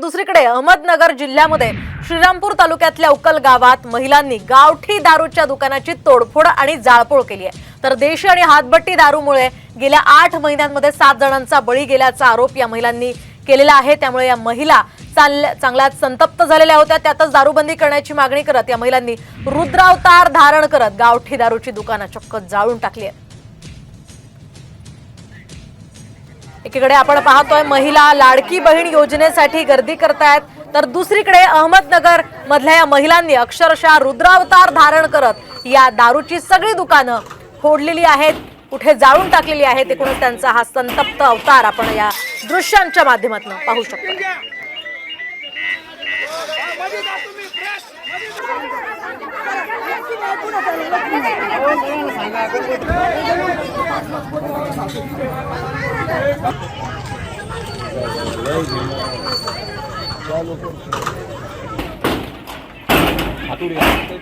दुसरीकडे अहमदनगर जिल्ह्यामध्ये श्रीरामपूर तालुक्यातल्या उकल गावात महिलांनी गावठी दारूच्या दुकानाची तोडफोड आणि जाळपोळ केली आहे। तर देशी आणि हातभट्टी दारूमुळे गेल्या 8 महिन्यांमध्ये 7 जणांचा बळी गेल्याचा आरोप या महिलांनी केलेला आहे। त्यामुळे या महिला चांगल्याच संतप्त झालेल्या होत्या। त्यातच दारूबंदी करण्याची मागणी करत या महिलांनी रुद्रावतार धारण करत गावठी दारूची दुकानं चक्क जाळून टाकली आहेत। एकीकडे आपण पाहतोय महिला लाडकी बहीण योजनेसाठी गर्दी करतायत, तर दुसरीकडे अहमदनगर मधल्या या महिलांनी अक्षरशः रुद्रावतार धारण करत या दारूची सगळी दुकानं फोडलेली आहेत, कुठे जाळून टाकलेली आहेत। एकूणच त्यांचा हा संतप्त अवतार आपण या दृश्यांच्या माध्यमातून पाहू शकतो। हातोडी